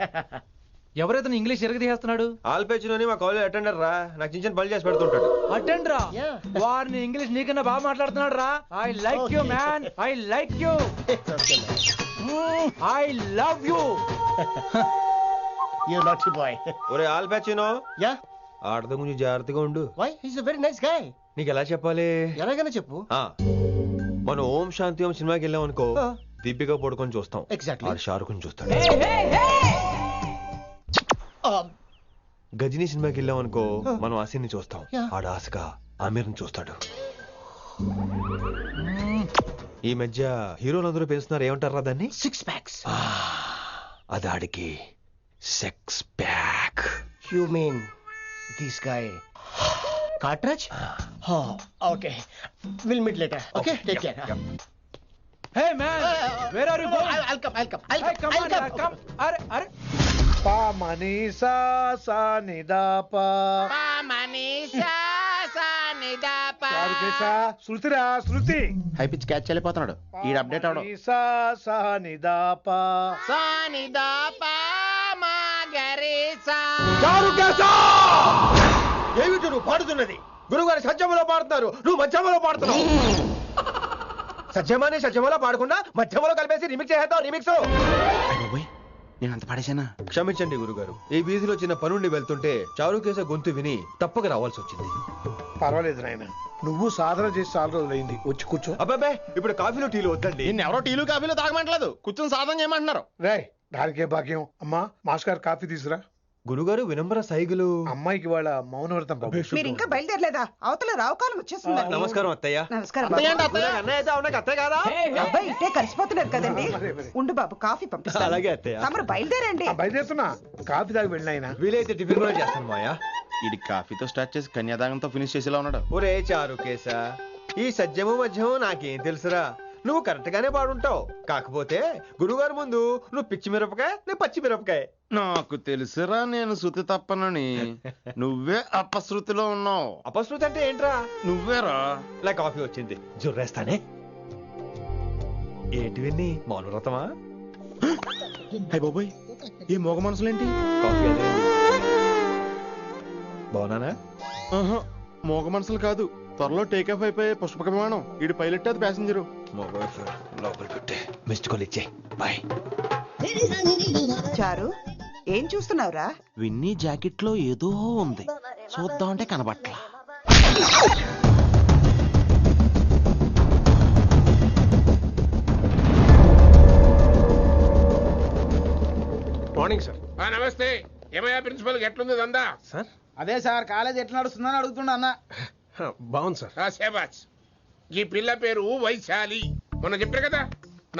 ఎవరైతే English ఎరగదీస్తున్నాడు? ఆల్పేచినోని మా college attender రా, నాకు చిన్న చిన్న పనులు చేసి పెడుతుంటాడు. అటెండర్ రా? వారిని ఇంగ్లీష్ నీకన్నా బాగా మాట్లాడుతున్నాడు రా. I like you man, I like you, I love you. You naughty boy. ఒరే ఆల్పేచినో, యా, ఆడత కొంచెం జాగ్రత్తగా ఉండు. why? He's a very nice guy. నీకు ఎలా చెప్పాలి? ఎలాగైనా చెప్పు. మనం ఓం శాంతి ఓం సినిమాకి వెళ్ళాం అనుకో, దీపిక పడుకొని చూస్తాం. Exactly. షారుఖ్ చూస్తాడు. గజనీ సినిమాకి వెళ్ళాం అనుకో, మనం ఆసిని చూస్తాం. ఆడ ఆశగా ఆమీర్ని చూస్తాడు. ఈ మధ్య హీరోలందరూ పెంచుతున్నారు, ఏమంటారా దాన్ని? 6 packs. అది ఆడికి sex pack. You mean this guy? Cartridge? Oh, okay. We'll meet later. Okay, take care. Hey man, where are you going? I'll come. Hey, come on, come. Are. Pa mani sa sa ni da pa. Pa mani sa sa ni da pa. చారు కేసా, శృతిరా శృతి. High pitch catch వెళ్ళిపోతున్నాడు. ఈ update అవడం. సా సా ని దా పా. సా ని దా పా మా గరి సా. చారు కేసా! ఏమిటి నువ్వు పాడుతున్నది? గురుగారు సత్యములో పాడుతున్నారు, నువ్వు మధ్యమలో పాడుతున్నావు. సత్యమాని సత్యములో పాడకుండా మధ్యమలో కలిపేసి రిమిక్స్ చేద్దాం. రిమిక్స్ నేను అంత పాడేశానా? క్షమించండి గురుగారు, ఈ వీధిలో చిన్న పనుండి వెళ్తుంటే చారుకేస గొంతు విని తప్పక రావాల్సి వచ్చింది. పర్వాలేదు నాయన, నువ్వు సాధన చేసి చాలా రోజులైంది, వచ్చి కూర్చో. అబ్బాబే, ఇప్పుడు కాఫీలు టీలు వద్దండి. ఎవరో టీలు కాఫీలు తాగమంటలేదు, కూర్చొని సాధన చేయమంటున్నారు. రాయ్, దానికే భాగ్యం. అమ్మా, మాస్టర్ కాఫీ తీసురా. గురుగారు వినమ్ర సైగులు. అమ్మాయికి వాళ్ళ మౌనవ్రతం. మీరు ఇంకా బయలుదేరలేదా? అవతల రావుకాలం వచ్చేస్తుంది. నమస్కారం అత్తయ్య. నమస్కారం. అత్తయ్య కాదా? అబ్బాయి ఇట్టే కలిసిపోతున్నారు కదండి. ఉండు బాబు, కాఫీ పంపిస్తాను. అలాగే అత్తయ్య. తమరు బయలుదేరండి. బయలుదేరుతున్నా, కాఫీ తాగి వెళ్ళినాయన. వీలైతే టిఫిన్ కూడా చేస్తాను మాయా. ఇది కాఫీతో స్టార్ట్ చేసి కన్యాదానంతో ఫినిష్ చేసేలా ఉన్నాడు. ఒరే చారుకేసా, ఈ సత్యము మధ్యము నాకేం తెలుసురా? నువ్వు కరెక్ట్ గానే పాడుంటావు, కాకపోతే గురుగారు ముందు నువ్వు పిచ్చి మిరపకాయ, నేను పచ్చి మిరపకాయ. నాకు తెలుసురా నేను శృతి తప్పనని. నువ్వే అపశృతిలో ఉన్నావు. అపశృతి అంటే ఏంట్రా? నువ్వేరా. ఇలా కాఫీ వచ్చింది, జుర్రేస్తానే. ఏంటి విన్ని, మౌనవ్రతమా? హై బాబోయ్, ఈ మోగ మనసులేంటి? కాఫీ అదే. బాగున్నానా? మోగ మనసులు కాదు, త్వరలో టేకాఫ్ అయిపోయే పుష్పక విమానం. ఈడు పైలట్, అది ప్యాసింజరు. లోపల పెట్టే మిస్డ్ కాల్ ఇచ్చే. బాయ్. చారు, ఏం చూస్తున్నావురా? విన్నీ జాకెట్ లో ఏదో ఉంది, చూద్దామంటే కనబట్లా. Morning sir. నమస్తే. ఏమయ్యా ప్రిన్సిపల్, ఎట్లుంది దందా? సార్ అదే సార్, కాలేజ్ ఎట్లా నడుస్తుందని అడుగుతున్నా అన్న. బాగుంది సార్. శేబాజ్. ఈ పిల్ల పేరు వైశాలి. మొన్న చెప్పారు కదా,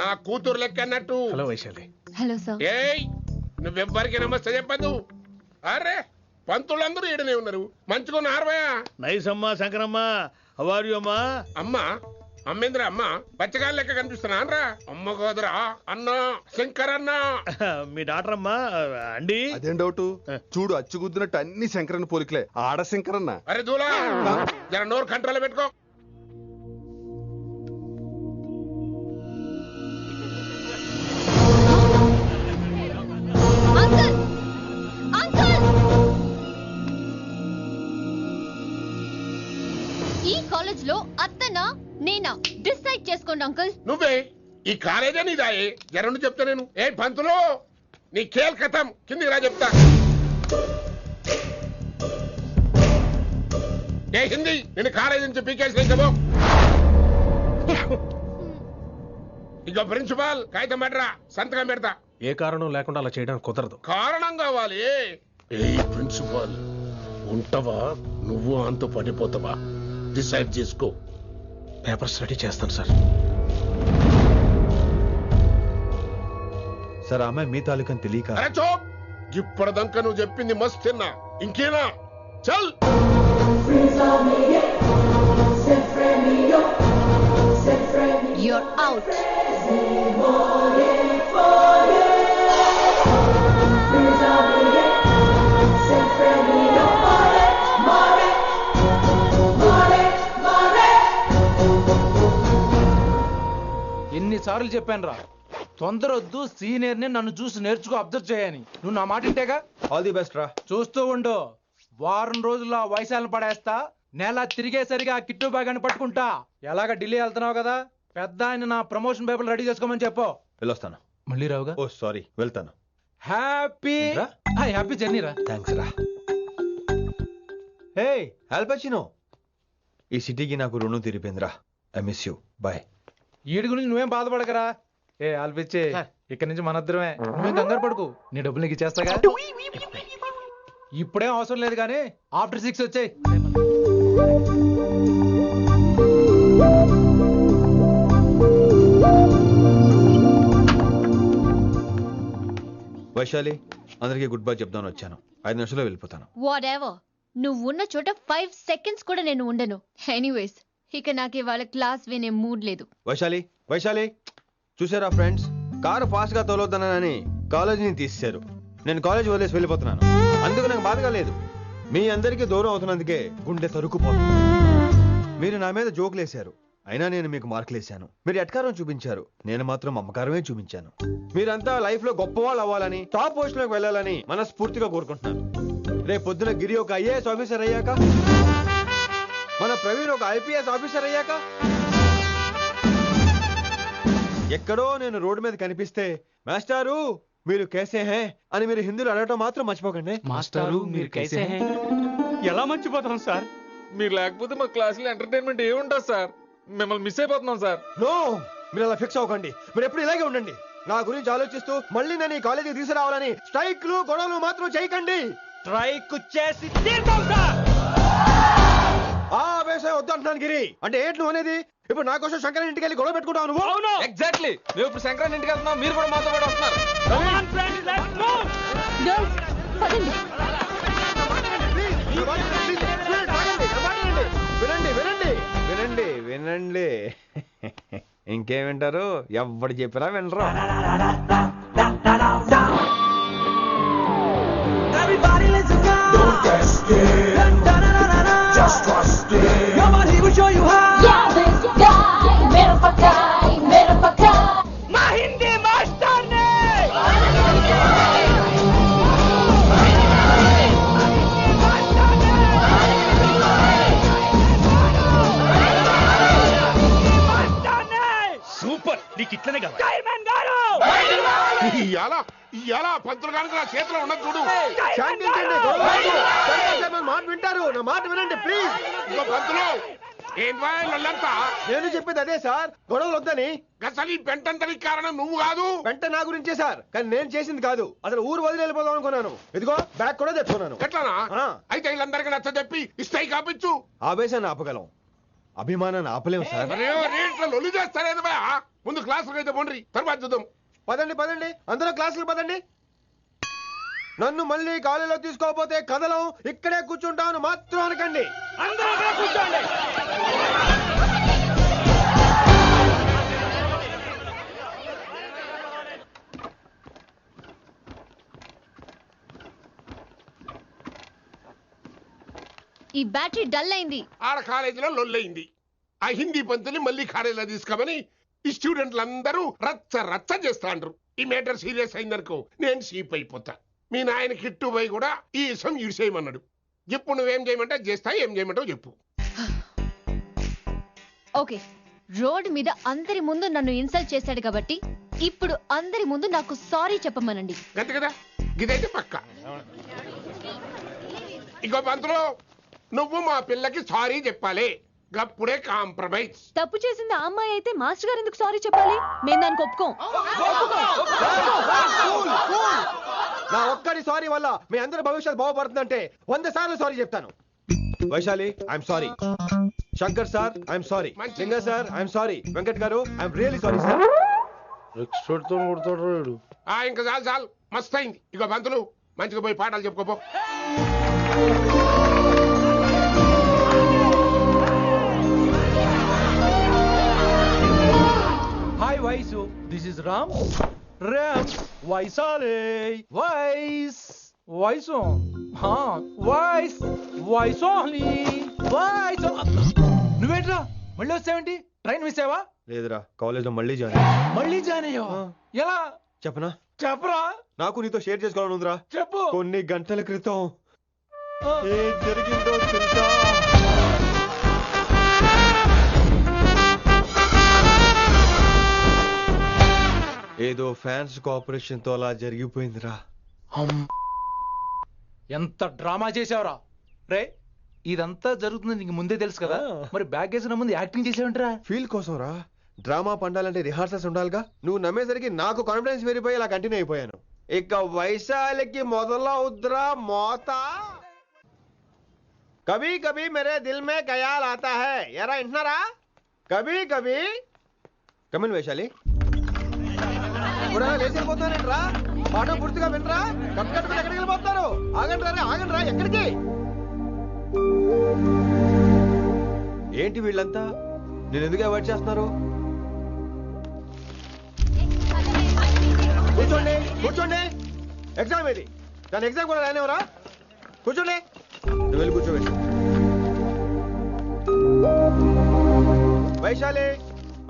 నా కూతురు లెక్క అన్నట్టు. హలో వైశాలి. Hello sir. ఏయ్, నువ్వెవ్వరికి నమస్తే చెప్పదు. అరే, పంతులందరూ ఈడనే ఉన్నారు, మంచుకున్న ఆర్వయా. నైస్ అమ్మా శంకరమ్మ. హౌ ఆర్ యు అమ్మా? అమ్మా, అమ్మేంద్ర అమ్మ పచ్చగాళ్ళ లెక్క కనిపిస్తున్నా రా అమ్మ కాదురా అన్న శంకర్ అన్న మీ డాక్టర్ అమ్మా అండి అదేం డౌట్ చూడు అచ్చుగుద్దినట్టు అన్ని శంకరన్న పోలికలే ఆడ శంకరన్న. అరే దూలా జర నోరు కంట్రోల్ పెట్టుకో. ఈ కాలేజ్ లో అత్తనా నేనా డిసైడ్ చేసుకోండి అంకుల్. నువ్వే ఈ కాలేజే నీదాయే జరండు చెప్తా నేను. ఏ పంతులు నీ ఖేల్ కథం కిందికి రా చెప్తా. ఏ హిందీ నేను కాలేజ్ నుంచి పీకేసి చెప్పు. ఇక ప్రిన్సిపాల్ కాగితం పెట్టరా సంతకం పెడతా. ఏ కారణం లేకుండా అలా చేయడానికి కుదరదు. కారణం కావాలి. ఏ ప్రిన్సిపాల్ ఉంటావా నువ్వు అంత పడిపోతావా డిసైడ్ చేసుకో. పేపర్స్ రెడీ చేస్తాను సార్. సార్ ఆమె మీ తాలూకని తెలియక. అరే చోప్ ఇప్పటిదాకా నువ్వు చెప్పింది మస్త్ తిన్నా ఇంకేనా చల్. You're out. ఎన్నిసార్లు చెప్పాను రా తొందరొద్దు సీనియర్ ని నన్ను చూసి నేర్చుకో అబ్జర్వ్ చేయని. నువ్వు నా మాట ఇంటేగా. ఆల్ ది బెస్ట్ రా. చూస్తూ ఉండు వారం రోజుల్లో వైశాలను పడేస్తా. నెల తిరిగేసరిగా కిట్టు బాగాన్ని పట్టుకుంటా. ఎలాగ ఢిల్లీ వెళ్తున్నావు కదా పెద్ద ఆయన నా ప్రమోషన్ పేపర్ రెడీ చేసుకోమని చెప్పు. వెళ్ళొస్తాను. మళ్ళీ రావుగా. ఓ సారీ వెళ్తాను. హ్యాపీ హ్యాపీ జర్నీ రా. థ్యాంక్స్ రా. హే ఆల్పచినో ఈ సిటీకి నాకు రుణం తీరిపోయిందిరా. I miss you. బాయ్. వీడి గురించి నువ్వేం బాధపడకరా. ఏ ఆల్పిచ్చే ఇక్కడి నుంచి మనద్దరమే. నువ్వేం కంగారు పడుకు. నీ డబ్బులు నీకు ఇచ్చేస్తాగా. ఇప్పుడేం అవసరం లేదు కానీ ఆఫ్టర్ 6 వచ్చాయి. వైశాలి అందరికీ గుడ్ బై చెప్దామని వచ్చాను. 5 నిమిషాల్లో వెళ్ళిపోతాను. వాటెవర్. నువ్వు ఉన్న చోట 5 seconds కూడా నేను ఉండను. ఎనీవేస్ ఇక నాకు ఇవాళ క్లాస్ వినే మూడ్ లేదు. వైశాలి వైశాలి చూసారా ఫ్రెండ్స్, కారు ఫాస్ట్ గా తోలొద్దనని కాలేజీని తీసేశారు. నేను కాలేజ్ వదిలేసి వెళ్ళిపోతున్నాను. అందుకు నాకు బాధగా లేదు. మీ అందరికీ దూరం అవుతున్నందుకే గుండె తరుక్కుపోతుంది. మీరు నా మీద జోకులేశారు, అయినా నేను మీకు మార్కులేశాను. మీరు ఎట్కారం చూపించారు, నేను మాత్రం అమ్మకారమే చూపించాను. మీరంతా లైఫ్ లో గొప్ప వాళ్ళు అవ్వాలని, టాప్ పొజిషన్ లోకి వెళ్ళాలని మనస్ఫూర్తిగా కోరుకుంటున్నాను. రేపు పొద్దున గిరి ఒక IAS ఆఫీసర్ అయ్యాక, మన ప్రవీణ్ ఒక IPS ఆఫీసర్ అయ్యాక, ఎక్కడో నేను రోడ్డు మీద కనిపిస్తే మాస్టారు మీరు కేసే హే అని మీరు హిందీలో అడగటం మాత్రం మర్చిపోకండి. మాస్టారు మీరు కేసే హే. ఎలా మర్చిపోతాం సార్? మీరు లేకపోతే మా క్లాసులో ఎంటర్టైన్మెంట్ ఏముంటుంది సార్? మిమ్మల్ని మిస్ అయిపోతున్నాం సార్. నో, మీరు అలా ఫిక్స్ అవ్వకండి. మీరు ఎప్పుడు ఇలాగే ఉండండి. నా గురించి ఆలోచిస్తూ మళ్ళీ నేను ఈ కాలేజీకి తీసుకురావాలని స్ట్రైక్లు గొడవలు మాత్రం చేయకండి. స్ట్రైక్ చేసి తీర్థం సార్. ఆ వ్యవసాయం వద్దు అంటున్నాను గిరి. అంటే ఏంటి నువ్వు అనేది? ఇప్పుడు నా కోసం శంకరన్ ఇంటికి వెళ్ళి గొడవ పెట్టుకుంటావు నువ్వు? అవును ఎగ్జాక్ట్లీ. మేము ఇప్పుడు శంకరన్ ఇంటికి వెళ్తున్నాం, మీరు కూడా మాతో పాటు వస్తున్నారు. వినండి వినండి వినండి వినండి. ఇంకేం వింటారు? ఎవడు చెప్పినా వినరు. Everybody listen now. Don't get scared. Just trust it. Come on, he will show you how. Yeah, this guy, mera pakai. Ma Hindi master ne. Super, నీకు ఇట్లనే కావాలి. చైర్మన్ గారు. ఇయాల పంతులు గారికి నా చేతిలో ఉన్నది చూడు. శాంతించండి, గొడవ వద్దు. మాట వింటారు, నా మాట వినండి ప్లీజ్. ఇదిగో పంతులు ఏంటి వాళ్ళంతా? నేను చెప్పేది అదే సార్, గొడవలు వద్దని. అసలు ఈ పెంటంతరికి కారణం నువ్వు కాదు. వెంట నా గురించే సార్, కానీ నేను చేసింది కాదు. అసలు ఊరు వదిలి వెళ్ళిపోదాం అనుకున్నాను. ఇదిగో బ్యాగ్ కూడా తెచ్చుకున్నాను. ఎట్లానా? అయితే వీళ్ళందరికీ నచ్చ చెప్పి ఇస్తాయి కాపించు. ఆవేశాన్ని ఆపగలం, అభిమానాన్ని ఆపలేం సార్. రేట్ల లొల్లి చేస్తారేది బా. ముందు క్లాసులకు అయితే పోండి, తర్వాత చూద్దాం. పదండి పదండి, అందరూ క్లాసులు పదండి. నన్ను మళ్ళీ కాలేజీలో తీసుకోకపోతే కదలం, ఇక్కడే కూర్చుంటాను మాత్రం అనకండి. అందరూ కూర్చోండి. ఈ బ్యాటరీ డల్ అయింది. ఆడ కాలేజీలో లొల్లయింది. ఆ హిందీ పంతుని మళ్ళీ కాలేజీలో తీసుకోమని ఈ స్టూడెంట్లందరూ రచ్చ రచ్చ చేస్తాండ్రు. ఈ మ్యాటర్ సీరియస్ అయిందనుకో నేను సీప్ అయిపోతా. మీ నాయన కిట్టు పోయి కూడా ఈ విషయం ఇడిసేయమన్నాడు. ఇప్పుడు నువ్వేం చేయమంటే చేస్తా, ఏం చేయమంటావు చెప్పు. ఓకే, రోడ్ మీద అందరి ముందు నన్ను ఇన్సల్ట్ చేశాడు కాబట్టి ఇప్పుడు అందరి ముందు నాకు సారీ చెప్పమనండి. గంతే కదా, ఇదైతే పక్క. ఇంకో పంతులు, నువ్వు మా పిల్లకి సారీ చెప్పాలి. గప్పుడే కాంప్రమైజ్. తప్పు చేసింది ఆ అమ్మాయి అయితే మాస్టర్ గారు ఎందుకు సారీ చెప్పాలి? మేము దానికి ఒప్పుకోం. నా ఒక్కడి సారీ వల్ల మీ అందరి భవిష్యత్తు బాగుపడుతుందంటే 100 సార్లు సారీ చెప్తాను. Vaishali, I'm sorry. Shankar sir, I'm sorry. Linger sir, I'm sorry. Venkat గారు, ఐఎమ్ రియలీ సారీ సార్. ఇంకా చాలు చాలు, మస్త్ అయింది. ఇక పంతులు మంచిగా పోయి పాఠాలు చెప్పుకోపో. Hi Vaisu, this is Ram. Vaishali వైస్ వైసు వైస్ వైసోలి వైస్. నువ్వేంట్రా మళ్ళీ వచ్చావేంటి? ట్రైన్ మిస్ అయ్యావా? లేదురా, కాలేజ్ లో మళ్ళీ జాయిన్. మళ్ళీ జాయిన్ అయ్యావా? ఎలా చెప్పనా? చెప్పరా. నాకు నీతో షేర్ చేసుకోవాలని ఉందిరా. చెప్పు. కొన్ని గంటల క్రితం ఏం జరిగిందో తెలుసా? ఏదో ఫ్యాన్స్ కోఆపరేషన్ తో అలా జరిగిపోయిందిరా. ఎంత డ్రామా చేసావురా రే. ఇదంతా జరుగుతుంది నీకు ముందే తెలుసు కదా, మరి బ్యాగ్ వేసిన ముందు యాక్టింగ్ చేసావంటరా? ఫీల్ కోసం రా. డ్రామా పండాలంటే రిహార్సల్స్ ఉండాలిగా. నువ్వు నమ్మేసరికి నాకు కాన్ఫిడెన్స్ పెరిగిపోయి ఇలా కంటిన్యూ అయిపోయాను. ఇక వైశాలికి మొదలవుద్రా మోత. కభీ కభీ మేరే దిల్ మే ఖయాల్ ఆతా హై. ఎరా ఇంటున్నారా? కభీ కభీ. కమిన్ వైశాలి. లేచిపోతానంట్రా. పాఠం పూర్తిగా వినరా? కట్టుకట్టుకుని ఎక్కడికి వెళ్ళిపోతారు? ఆగండి రా, ఆగండి రా. ఎక్కడికి? ఏంటి వీళ్ళంతా నేను ఎందుకు అవాయిడ్ చేస్తున్నారు? కూర్చోండి కూర్చోండి. ఎగ్జామ్ ఏది? దాని ఎగ్జామ్ కూడా రానివరా? కూర్చోండి. నువ్వు వెళ్ళి కూర్చోబెట్టి. Vaishali,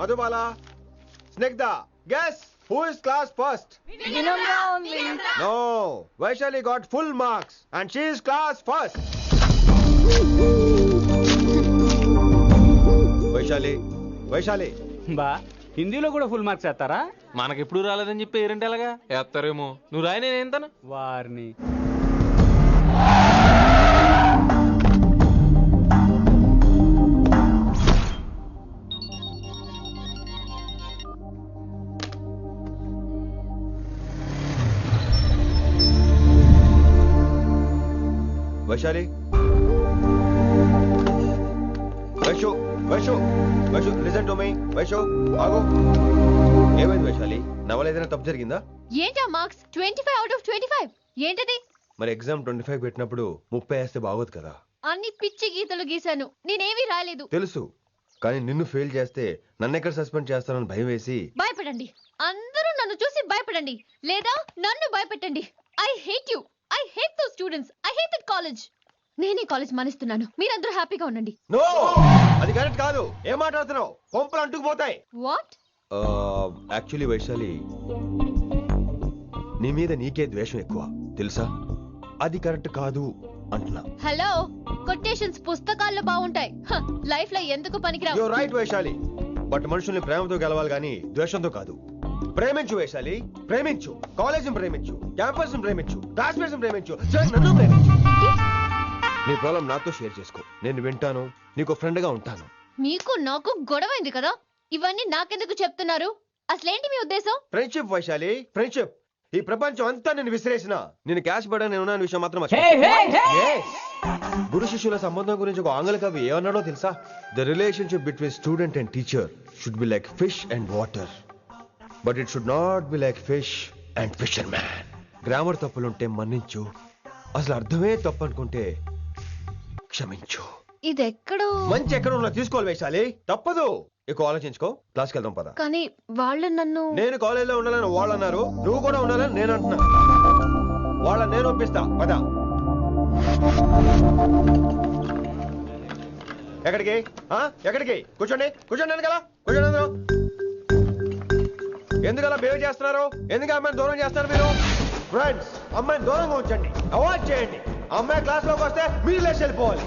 Madhubala, Snigdha, guess who is class first? Vinamra only. No, Vaishali got full marks and she is class first. Vaishali, Vaishali. బా హిందీలో కూడా ఫుల్ మార్క్స్ వేస్తారా? మనకెప్పుడు రాలేదని చెప్పి ఏరంటే ఎలాగా వేస్తారేమో. నువ్వు రాయి, నేను ఏంతను వారిని. Vaishali, Vaishu, Vaishu, Vaishu, listen to me. Vaishu ఆగు. ఏమైంది వైశాలి? నవల ఏదైనా తప్పు జరిగిందా? ఏంటా మార్క్స్? 25 out of 25 ఏంటది? మరి ఎగ్జామ్ 25 పెట్టినప్పుడు 30 వేస్తే బాగోదు కదా. అన్ని పిచ్చి గీతలు గీశాను, నేనేమీ రాలేదు. తెలుసు, కానీ నిన్ను ఫెయిల్ చేస్తే నన్నెక్కడ సస్పెండ్ చేస్తానని భయం వేసి. భయపడండి, అందరూ నన్ను చూసి భయపడండి, లేదా నన్ను భయపెట్టండి. I hate you. I hate those students. I hate that college. నేనే కాలేజ్ మానేస్తున్నాను. మీరందరూ హ్యాపీగా ఉండండి. నో, అది కరెక్ట్ కాదు. ఏం మాట్లాడుతున్నావు? కొంపలు అంటుకుపోతాయి. వాట్? యాక్చువల్లీ వైశాలి, నీ మీద నీకే ద్వేషం ఎక్కువ తెలుసా? అది కరెక్ట్ కాదు అంటున్నా. హలో, కొటేషన్స్ పుస్తకాల్లో బాగుంటాయి, లైఫ్ లో ఎందుకు పనికిరావు. You are right Vaishali, but మనుషుల్ని ప్రేమతో గెలవాలి గానీ ద్వేషంతో కాదు. ప్రేమించు వైశాలి, ప్రేమించు. కాలేజీని ప్రేమించు, క్యాంపస్ ప్రేమించు, క్లాస్మేట్స్ ప్రేమించు, నన్ను ప్రేమించు. నీ ప్రాబ్లం నాతో షేర్ చేసుకో. నేను వింటాను, నీకు ఫ్రెండ్ గా ఉంటాను. మీకు నాకు గొడవైంది కదా, ఇవన్నీ నాకెందుకు చెప్తున్నారు? అసలేంటి మీ ఉద్దేశం? Friendship Vaishali, friendship. ఈ ప్రపంచం అంతా నేను విసిరేసిన నేను క్యాష్ పడా నేను ఉన్న విషయం మాత్రం గురు శిష్యుల సంబంధం గురించి ఒక ఆంగ్ల కవి ఏమన్నాడో తెలుసా? The relationship between student and teacher should be like fish and water, but it should not be like fish and fisherman. Grammar తప్పులుంటే మన్నించు, అసలు అర్థమే తప్పు అనుకుంటే క్షమించు. ఇది ఎక్కడో మంచి ఎక్కడ ఉన్నా తీసుకోవాలి వైశాలి, తప్పదు. ఎక్కువ ఆలోచించుకో, క్లాస్కి వెళ్దాం పద. కానీ వాళ్ళు నన్ను, నేను కాలేజీలో ఉండాలని వాళ్ళు అన్నారు, నువ్వు కూడా ఉండాలని నేను అంటున్నా. వాళ్ళ నేను ఒప్పిస్తా పద. ఎక్కడికి ఎక్కడికి? కూర్చోండి కూర్చోండి కదా కూర్చోండి అందరూ. ఎందుకు అలా బిహేవ్ చేస్తున్నారు? ఎందుకు అమ్మాయిని దూరం చేస్తారు మీరు? ఫ్రెండ్స్, అమ్మాయిని దూరంగా ఉంచండి, అవాయిడ్ చేయండి. అమ్మాయి క్లాస్ లోకి వస్తే మీరు లేచి వెళ్ళిపోవాలి.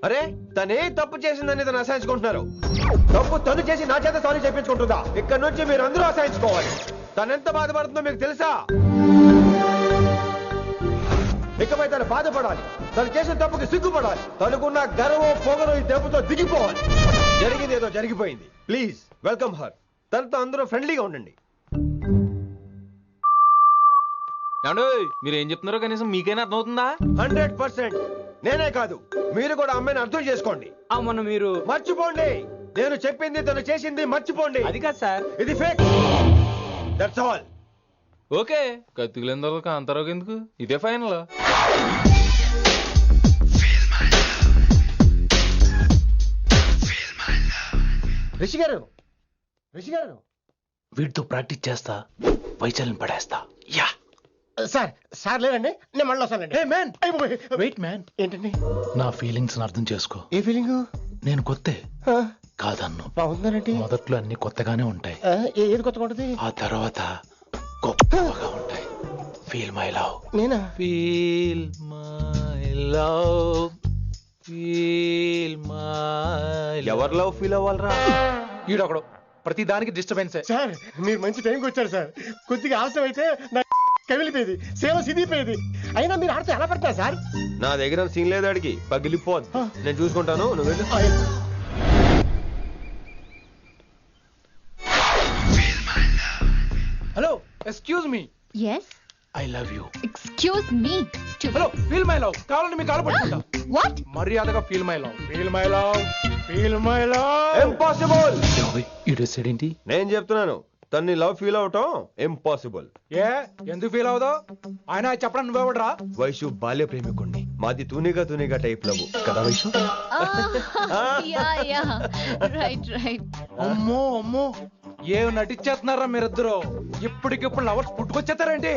అరే తనే తప్పు చేసిందని తను అసహించుకుంటున్నారు. తప్పు తను చేసి నా చేత సారీ చెప్పించుకుంటుందా? ఇక్కడ నుంచి మీరు అందరూ అసహించుకోవాలి. తనెంత బాధపడుతుందో మీకు తెలుసా? ఇకపై తను బాధపడాలి, తను చేసిన తప్పుకి సిగ్గుపడాలి. తనకున్న గర్వం పొగరు ఈ దెబ్బతో దిగిపోవాలి. జరిగింది ఏదో జరిగిపోయింది. Please welcome her. తనతో అందరూ ఫ్రెండ్లీగా ఉండండి. మీరు ఏం చెప్తున్నారో కనీసం మీకైనా అర్థమవుతుందా? 100%. నేనే కాదు, మీరు కూడా అమ్మాయిని అర్థం చేసుకోండి. మొన్న మీరు మర్చిపోండి. నేను చెప్పింది తను చేసింది మర్చిపోండి. అది కాదు సార్, ఇది ఫేక్. That's all. ఓకే, కత్తిలేని తర్వాత కాంతారావు ఎందుకు? ఇదే ఫైనల్. రిషి గారు, రిషి గారు, వీటితో ప్రాక్టీస్ చేస్తా, వైశాల్యం పడేస్తా. యా సార్, సార్ లేదండి, నేను మళ్ళీ వస్తానండి. Wait man. ఏంటండి? నా ఫీలింగ్స్ అర్థం చేసుకో. ఏ ఫీలింగ్? నేను కొత్తే కాదన్ను. బాగుందనండి. మొదట్లో అన్ని కొత్తగానే ఉంటాయి, ఏది కొత్తగా ఉంటుంది? ఆ తర్వాత గొప్పగా ఉంటాయి. Feel my love. నేనా? Feel my love, feel my. ఎవరి లవ్ ఫీల్ అవ్వాలరా? ఈడొకడు ప్రతి దానికి డిస్టర్బెన్స్. సార్ మీరు మంచి టైంకి వచ్చారు సార్. కొద్దిగా ఆలస్యం అయితే నా కమిలిపోయేది, సేవ సిదిపోయేది. అయినా మీరు ఆడితే ఎలా పడతారు సార్? నా దగ్గర సీన్ లేదు, అడిగి పగిలిపోద్ది. నేను చూసుకుంటాను, నువ్వు వెళ్ళు. Hello, excuse me. yes I love you. excuse me. Hello, feel my love. కావాలంటే మీకు కాలు పట్టుకుంటా. what? మర్యాదగా feel my love, feel my love, feel my love. Impossible. ఏంటి? నేను చెప్తున్నాను, తన్ని లవ్ ఫీల్ అవటం ఇంపాసిబుల్. ఏ ఎందుకు ఫీల్ అవుదావు? ఆయన చెప్పడం నువ్వెవడరా? వైషు బాల్య ప్రేమికుణ్ణి. మాది తూనిగా తూనిగా టైప్ లవ్ కదా వైషు? yeah right. అమ్మో అమ్మో, ఏం నటించేస్తున్నారా మీరిద్దరు? ఇప్పటికిప్పుడు లవర్స్ పుట్టుకొచ్చేస్తారేంటి?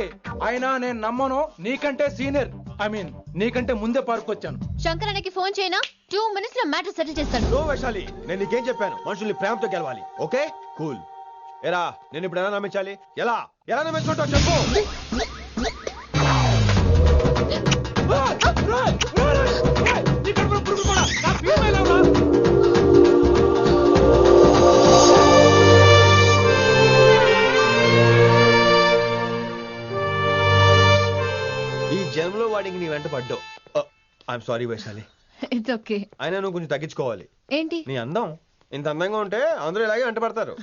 అయినా నేను నమ్మను. నీకంటే సీనియర్, ఐ మీన్ నీకంటే ముందే పార్కొచ్చాను. శంకరానికి ఫోన్ చేయనా? 2 minutes లో మ్యాటర్ సెటిల్ చేస్తాను. నో వైశాలి, నేను నీకేం చెప్పాను? మనుషుల్ని ప్రేమతో గెలవాలి. Okay cool. ఎరా నేను ఇప్పుడు ఎలా నమ్మించాలి? ఎలా ఎలా నమ్మించుకుంటావు చెప్పు. ఈ జన్మలో వాడికి నీ వెంట పడ్డావు. I'm sorry Vaishali. It's okay. అయినా నువ్వు కొంచెం తగ్గించుకోవాలి. ఏంటి? నీ అందం ఇంత అందంగా ఉంటే అందరూ ఇలాగే వెంట పడతారు.